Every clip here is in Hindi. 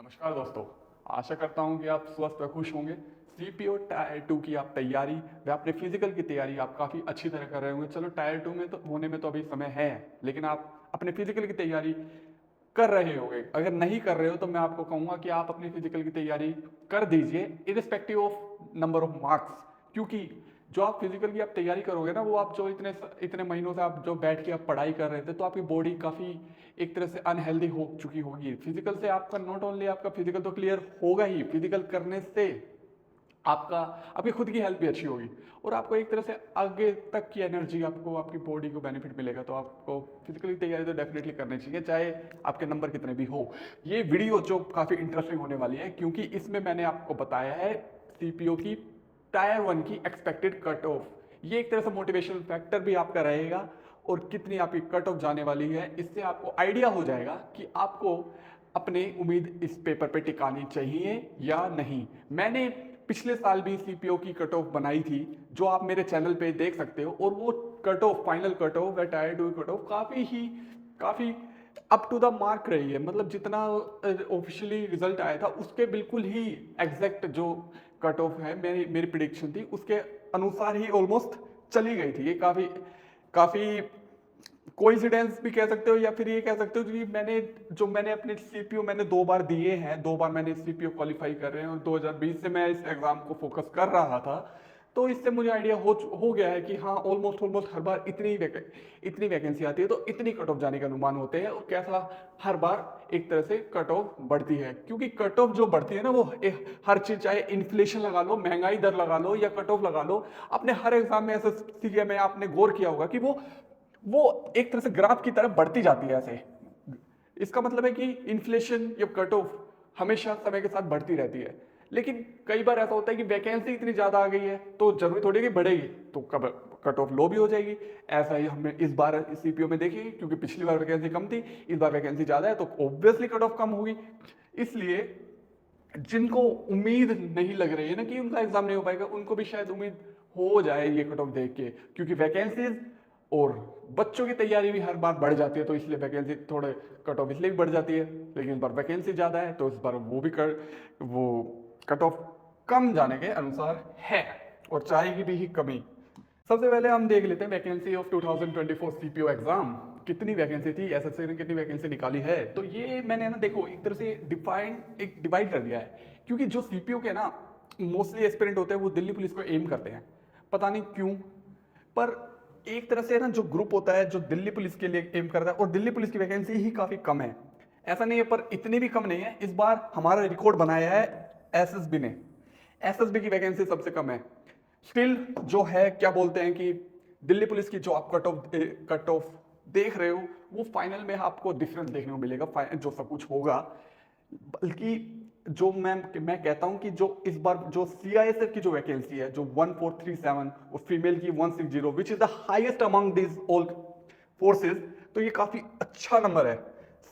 नमस्कार दोस्तों। आशा करता हूं कि आप स्वस्थ व खुश होंगे। सीपीओ टायर 2 की आप तैयारी व अपने फिजिकल की तैयारी आप काफ़ी अच्छी तरह कर रहे होंगे। चलो टायर 2 में तो होने में तो अभी समय है, लेकिन आप अपने फिजिकल की तैयारी कर रहे होंगे। अगर नहीं कर रहे हो तो मैं आपको कहूँगा कि आप अपनी फिजिकल की तैयारी कर दीजिए irrespective of number of marks, क्योंकि जो आप फिजिकल की आप तैयारी करोगे ना, वो आप जो इतने इतने महीनों से आप जो बैठ के आप पढ़ाई कर रहे थे, तो आपकी बॉडी काफ़ी एक तरह से अनहेल्दी हो चुकी होगी। फिजिकल से आपका नॉट ओनली आपका फिजिकल तो क्लियर होगा ही, फिजिकल करने से आपका आपकी खुद की हेल्थ भी अच्छी होगी और आपको एक तरह से आगे तक की एनर्जी आपको आपकी बॉडी को बेनिफिट मिलेगा। तो आपको फिजिकली तैयारी तो डेफिनेटली करनी चाहिए, चाहे आपके नंबर कितने भी हो। ये वीडियो जो काफ़ी इंटरेस्टिंग होने वाली है, क्योंकि इसमें मैंने आपको बताया है सीपीओ की टायर 1 की एक्सपेक्टेड कट ऑफ। ये एक तरह से मोटिवेशनल फैक्टर भी आपका रहेगा और कितनी आपकी कट ऑफ जाने वाली है, इससे आपको आइडिया हो जाएगा कि आपको अपनी उम्मीद इस पेपर पे टिकानी चाहिए या नहीं। मैंने पिछले साल भी सीपीओ की कट ऑफ बनाई थी, जो आप मेरे चैनल पे देख सकते हो, और वो cut off final cut off या टायर 2 कट ऑफ काफ़ी अप टू द मार्क रही है। मतलब जितना ऑफिशियली रिजल्ट आया था उसके बिल्कुल ही एग्जैक्ट जो कट ऑफ है, मेरी मेरी प्रिडिक्शन थी उसके अनुसार ही ऑलमोस्ट चली गई थी। ये काफ़ी काफ़ी कोइंसिडेंस भी कह सकते हो, या फिर ये कह सकते हो कि मैंने अपने सीपीओ मैंने 2 बार दिए हैं, 2 बार मैंने सीपीओ क्वालिफाई कर रहे हैं और 2020 से मैं इस एग्जाम को फोकस कर रहा था। तो इससे मुझे आइडिया हो गया है कि हाँ, ऑलमोस्ट हर बार इतनी वैकेंसी आती है तो इतनी कट ऑफ जाने के अनुमान होते हैं, और कैसा हर बार एक तरह से कट ऑफ बढ़ती है। क्योंकि कट ऑफ जो बढ़ती है ना, वो हर चीज, चाहे इन्फ्लेशन लगा लो, महंगाई दर लगा लो, या कट ऑफ लगा लो, अपने हर एग्जाम में एसएससी में आपने गौर किया होगा कि वो एक तरह से ग्राफ की तरफ बढ़ती जाती है ऐसे। इसका मतलब है कि इन्फ्लेशन या कट ऑफ हमेशा समय के साथ बढ़ती रहती है। लेकिन कई बार ऐसा होता है कि वैकेंसी इतनी ज्यादा आ गई है तो जरूरी थोड़ी कि बढ़ेगी, तो कब कट ऑफ लो भी हो जाएगी। ऐसा ही हमने इस बार सीपीओ में देखी, क्योंकि पिछली बार वैकेंसी कम थी, इस बार वैकेंसी ज्यादा है, तो ऑब्वियसली कट ऑफ कम होगी। इसलिए जिनको उम्मीद नहीं लग रही है ना कि उनका एग्जाम नहीं हो पाएगा, उनको भी शायद उम्मीद हो जाए ये कट ऑफ देख के, क्योंकि वैकेंसीज और बच्चों की तैयारी भी हर बार बढ़ जाती है, तो इसलिए वैकेंसी थोड़े कट ऑफ इसलिए भी बढ़ जाती है। लेकिन इस बार वैकेंसी ज़्यादा है तो इस बार वो कट ऑफ कम जाने के अनुसार है, और चाहेगी भी ही कमी। सबसे पहले हम देख लेते हैं वैकेंसी ऑफ 2024 सीपीओ एग्जाम। कितनी वैकेंसी थी, एसएससी ने कितनी वैकेंसी निकाली है, तो ये मैंने ना देखो एक तरह से डिवाइड कर दिया है। क्योंकि जो सीपीओ के ना मोस्टली एस्पिरेंट होते हैं वो दिल्ली पुलिस को एम करते हैं, पता नहीं क्यों। पर एक तरह से ना जो ग्रुप होता है जो दिल्ली पुलिस के लिए एम करता है, और दिल्ली पुलिस की वैकेंसी ही काफी कम है, ऐसा नहीं है पर इतनी भी कम नहीं है। इस बार हमारा रिकॉर्ड बनाया है एसएसबी ने, एसएसबी की वैकेंसी सबसे कम है। स्टिल जो है, क्या बोलते हैं कि दिल्ली पुलिस की जो आप कट ऑफ देख रहे हो, वो फाइनल में आपको डिफरेंस देखने को मिलेगा, जो सब कुछ होगा। बल्कि जो मैं कहता हूं कि जो इस बार जो सीआईएसएफ की जो वैकेंसी है, जो 1437 और फीमेल की 160, which is the highest among this all forces, तो ये काफी अच्छा नंबर है।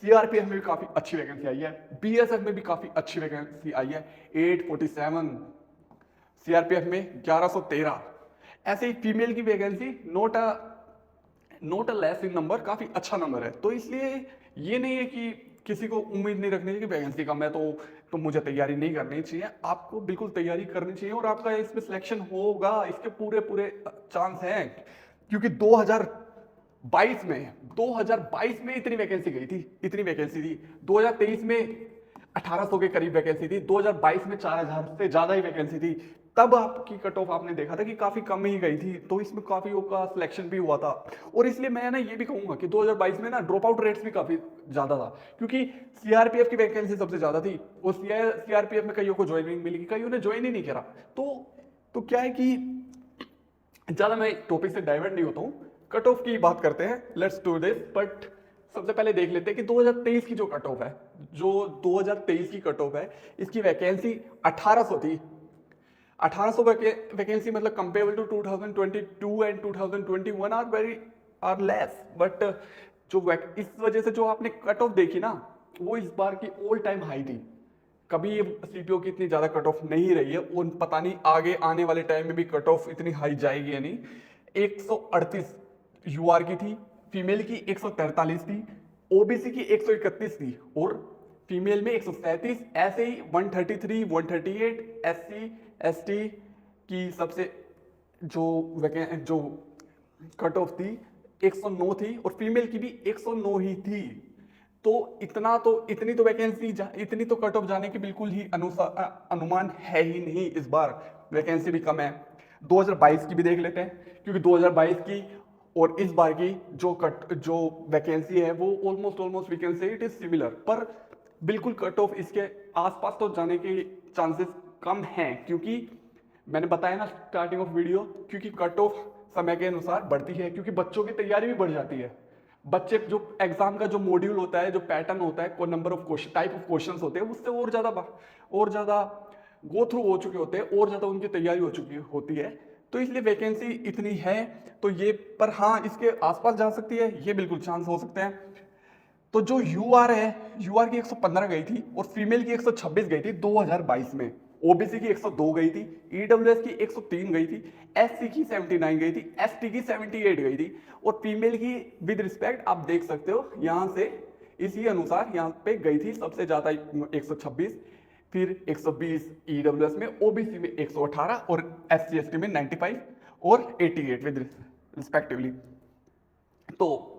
सीआरपीएफ में भी काफी अच्छी वैकेंसी आई है, बीएसएफ में भी काफी अच्छी वैकेंसी आई है, 847, सीआरपीएफ में 1113। ऐसे ही फीमेल की vacancy note a less in number, काफी अच्छा नंबर है। तो इसलिए ये नहीं है कि किसी को उम्मीद नहीं रखनी चाहिए कि वैकेंसी कम है तो मुझे तैयारी नहीं करनी चाहिए। आपको बिल्कुल तैयारी करनी चाहिए और आपका इसमें सिलेक्शन होगा, इसके पूरे पूरे चांस हैं। क्योंकि 2022 में इतनी वैकेंसी थी। 2023 में 1800 के करीब वैकेंसी थी, 2022 में 4000 से ज्यादा ही वैकेंसी थी। तब आपकी कट ऑफ आपने देखा था कि काफी कम ही गई थी, तो इसमें काफी का सिलेक्शन भी हुआ था। और इसलिए मैं ना ये भी कहूंगा कि 2022 में ना ड्रॉप आउट रेट्स भी काफी ज्यादा था, क्योंकि सीआरपीएफ की वैकेंसी सबसे ज्यादा थी और सीआरपीएफ में कईयों को ज्वाइनिंग मिली, कईयों ने ज्वाइन ही नहीं करा। तो क्या है कि ज्यादा मैं टॉपिक से डाइवर्ट नहीं होता हूँ, कट ऑफ की बात करते हैं, लेट्स डू दिस। बट सबसे पहले देख लेते हैं कि 2023 की जो कट ऑफ है, जो 2023 की कट ऑफ है, इसकी वैकेंसी 1800 थी। 1800 वैकेंसी मतलब comparable to 2022 and 2021 are less. But इस वजह से जो आपने कट ऑफ देखी ना, वो इस बार की ऑल टाइम हाई थी। कभी सीपीओ की इतनी ज्यादा कट ऑफ नहीं रही है, और पता नहीं आगे आने वाले टाइम में भी कट ऑफ इतनी हाई जाएगी या नहीं। 138 यूआर की थी, फीमेल की 143 थी, ओबीसी की 131 थी, और फीमेल में 137, ऐसे ही 133, 138 SC ST की सबसे जो कट ऑफ थी 109 थी, और फीमेल की भी 109 ही थी। तो इतनी तो वैकेंसी, इतनी तो कट ऑफ जाने की बिल्कुल ही अनुमान है ही नहीं। इस बार वैकेंसी भी कम है। 2022 की भी देख लेते हैं, क्योंकि 2022 की और इस बार की जो वैकेंसी है वो almost we can say it is similar, पर बिल्कुल कट ऑफ इसके आसपास तो जाने के चांसेस कम हैं, क्योंकि मैंने बताया ना स्टार्टिंग ऑफ वीडियो, क्योंकि कट ऑफ समय के अनुसार बढ़ती है, क्योंकि बच्चों की तैयारी भी बढ़ जाती है। बच्चे जो एग्जाम का जो मॉड्यूल होता है, जो पैटर्न होता है, number of question, type of questions होते हैं, उससे और ज्यादा गो थ्रू हो चुके होते हैं, और ज्यादा उनकी तैयारी हो चुकी होती है। तो इसलिए वैकेंसी इतनी है। तो ये, पर हाँ, इसके आसपास जा सकती है, ये बिल्कुल चांस हो सकते हैं। तो जो यूआर है, यूआर की 115 गई थी और फीमेल की 126 गई थी 2022 में। ओबीसी की 102 गई थी, ईडब्ल्यूएस की 103 गई थी, एससी की 79 गई थी, एसटी की 78 गई थी, और फीमेल की विद रिस्पेक्ट आप देख सकते हो यहां से, इसी अनुसार यहां पे गई थी सबसे ज्यादा 126, फिर 120 ईडब्ल्यूएस में, ओबीसी में 118 और एससी एसटी में 95 और 88 विद रिस्पेक्टिवली। तो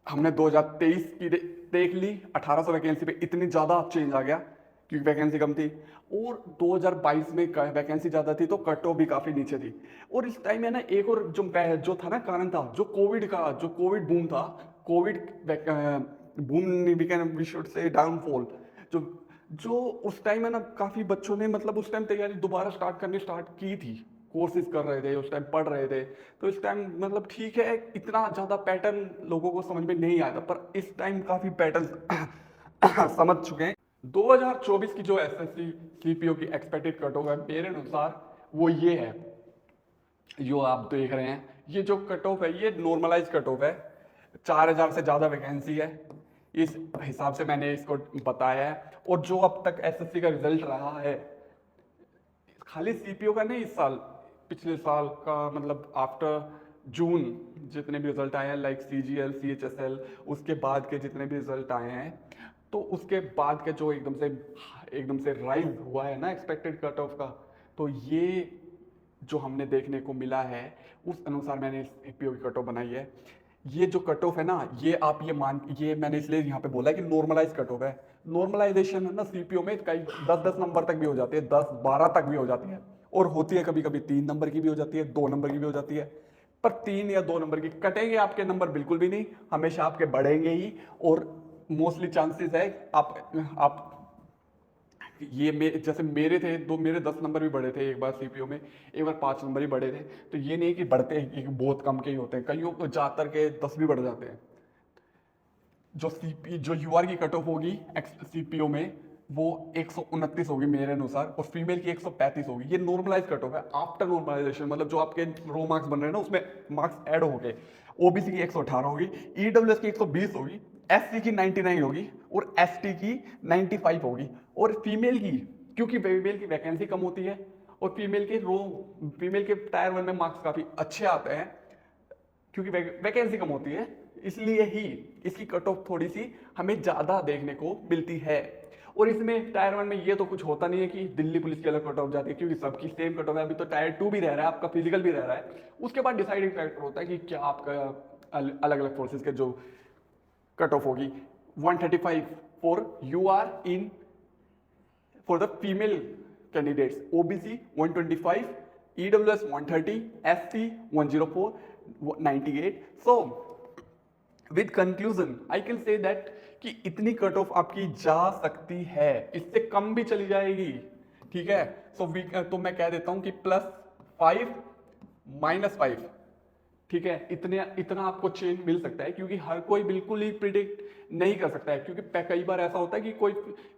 हमने 2023 की देख ली, 1800 वैकेंसी पे इतनी ज्यादा चेंज आ गया क्योंकि वैकेंसी कम थी, और 2022 में वैकेंसी ज्यादा थी तो कट ऑफ भी काफी नीचे थी। और इस टाइम है ना, एक और जो था ना कारण था, जो कोविड बूम था, Covid boom we should say downfall, जो उस टाइम है ना, काफी बच्चों ने मतलब उस टाइम तैयारी दोबारा स्टार्ट की थी, कोर्सेज कर रहे थे, उस टाइम पढ़ रहे थे। तो इस टाइम मतलब ठीक है, इतना ज्यादा पैटर्न लोगों को समझ में नहीं आया था, पर इस टाइम काफी पैटर्न समझ चुके हैं। 2024 की जो एसएससी सीपीओ की एक्सपेक्टेड कट ऑफ है मेरे अनुसार वो ये है, जो आप देख रहे हैं। ये जो कट ऑफ है ये नॉर्मलाइज कट ऑफ है, 4000 से ज्यादा वैकेंसी है, इस हिसाब से मैंने इसको बताया है। और जो अब तक एसएससी का रिजल्ट रहा है, खाली सीपीओ का नहीं, इस साल, पिछले साल का, मतलब आफ्टर जून जितने भी रिजल्ट आए हैं, लाइक सीजीएल, सीएचएसएल, उसके बाद के जितने भी रिजल्ट आए हैं, तो उसके बाद के जो एकदम से राइज हुआ है ना एक्सपेक्टेड कट ऑफ का, तो ये जो हमने देखने को मिला है उस अनुसार मैंने सीपीओ की कट ऑफ बनाई है। ये जो कट ऑफ है ना, ये मैंने इसलिए यहाँ पे बोला है कि नॉर्मलाइज कट ऑफ है। नॉर्मलाइजेशन है ना सीपीओ में कई 10-10 नंबर तक भी हो जाती है, 10-12 तक भी हो जाती है, और होती है कभी कभी 3 नंबर की भी हो जाती है, 2 नंबर की भी हो जाती है। पर 3 या 2 नंबर की कटेंगे आपके नंबर बिल्कुल भी नहीं, हमेशा आपके बढ़ेंगे ही। और मोस्टली चांसेस है आप जैसे मेरे 10 नंबर भी बढ़े थे एक बार सीपीओ में, एक बार 5 नंबर ही बढ़े थे। तो ये नहीं कि बढ़ते हैं, कि बहुत कम के ही होते हैं, कईयों को ज्यादातर के 10 भी बढ़ जाते हैं। जो यूआर की कट ऑफ होगी सीपीओ में वो 129 होगी मेरे अनुसार, और फीमेल की 135 होगी। ये नॉर्मलाइज कट ऑफ है आफ्टर नॉर्मलाइजेशन, मतलब जो आपके रो मार्क्स बन रहे हैं ना उसमें मार्क्स ऐड हो गए। ओबीसी की 118 होगी, ईडब्ल्यूएस की 120 होगी, एससी की 99 होगी, और एसटी की 95 होगी। और फीमेल की, क्योंकि फीमेल की वैकेंसी कम होती है, और फीमेल के टायर 1 में मार्क्स काफी अच्छे आते हैं, क्योंकि वैकेंसी कम होती है, इसलिए ही इसकी कट ऑफ थोड़ी सी हमें ज्यादा देखने को मिलती है। और इसमें टायर 1 में ये तो कुछ होता नहीं है कि दिल्ली पुलिस की अलग कट ऑफ जाती है, क्योंकि सबकी सेम कट ऑफ है। अभी तो टायर 2 भी रह रहा है, आपका फिजिकल भी रह रहा है, उसके बाद डिसाइडिंग फैक्टर होता है कि क्या आपका अलग अलग फोर्सेस के जो कट ऑफ होगी। 135 for UR in for the female candidates, OBC 125, EWS 130, SC 104, 98। So with conclusion I can say that कि इतनी कट ऑफ आपकी जा सकती है, इससे कम भी चली जाएगी, ठीक है। तो मैं कह देता हूं कि +5 -5, ठीक है, इतना आपको चेंज मिल सकता है, क्योंकि हर कोई बिल्कुल ही प्रिडिक्ट नहीं कर सकता है। क्योंकि कई बार ऐसा होता है कि कोई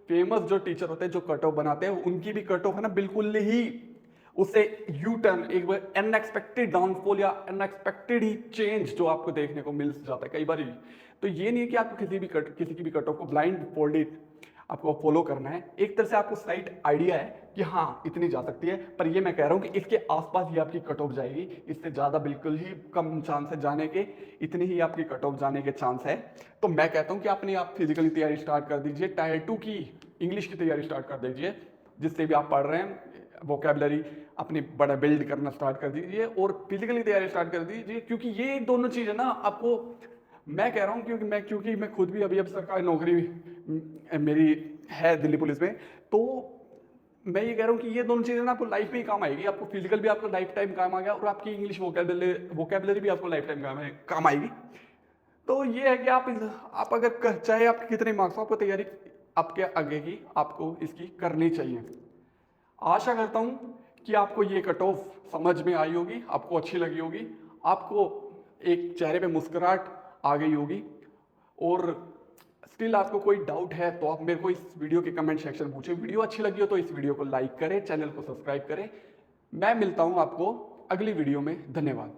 फेमस जो टीचर होते हैं जो कट ऑफ बनाते हैं, उनकी भी कट ऑफ है ना बिल्कुल ही उससे यू टर्न, एक बार अनएक्सपेक्टेड डाउनफॉल या अनएक्सपेक्टेड ही चेंज जो आपको देखने को मिल जाता है कई बार ही। तो ये नहीं है कि आप किसी की भी कट ऑफ को ब्लाइंड फोल्डेड आपको फॉलो करना है। एक तरह से आपको स्लाइट आइडिया है कि हाँ इतनी जा सकती है, पर ये मैं कह रहा हूँ कि इसके आसपास ही आपकी कट ऑफ जाएगी, इससे ज़्यादा बिल्कुल ही कम चांस है जाने के, इतनी ही आपकी कट ऑफ जाने के चांस है। तो मैं कहता हूँ कि अपनी आप फिजिकली तैयारी स्टार्ट कर दीजिए, टायर 2 की इंग्लिश की तैयारी स्टार्ट कर दीजिए, जिससे भी आप पढ़ रहे हैं वोकेबलरी अपनी बड़ा बिल्ड करना स्टार्ट कर दीजिए और फिजिकली तैयारी स्टार्ट कर दीजिए, क्योंकि ये दोनों चीज़ें ना आपको, मैं कह रहा हूँ क्योंकि मैं खुद भी अभी अब सरकारी नौकरी मेरी है दिल्ली पुलिस में, तो मैं ये कह रहा हूँ कि ये दोनों चीज़ें ना आपको लाइफ में ही काम आएगी, आपको फिजिकल भी आपको लाइफ टाइम काम आ गया और आपकी इंग्लिश वोकेबलरी भी आपको लाइफ टाइम काम आएगी। तो ये है कि आप अगर चाहे आपके कितने मार्क्स हो, आपको तैयारी आपके आगे की आपको इसकी करनी चाहिए। आशा करता हूँ कि आपको ये कट ऑफ समझ में आई होगी, आपको अच्छी लगी होगी, आपको एक चेहरे पे मुस्कुराहट आ गई होगी, और स्टिल आपको कोई डाउट है तो आप मेरे को इस वीडियो के कमेंट सेक्शन में पूछें। वीडियो अच्छी लगी हो तो इस वीडियो को लाइक करें, चैनल को सब्सक्राइब करें। मैं मिलता हूँ आपको अगली वीडियो में। धन्यवाद।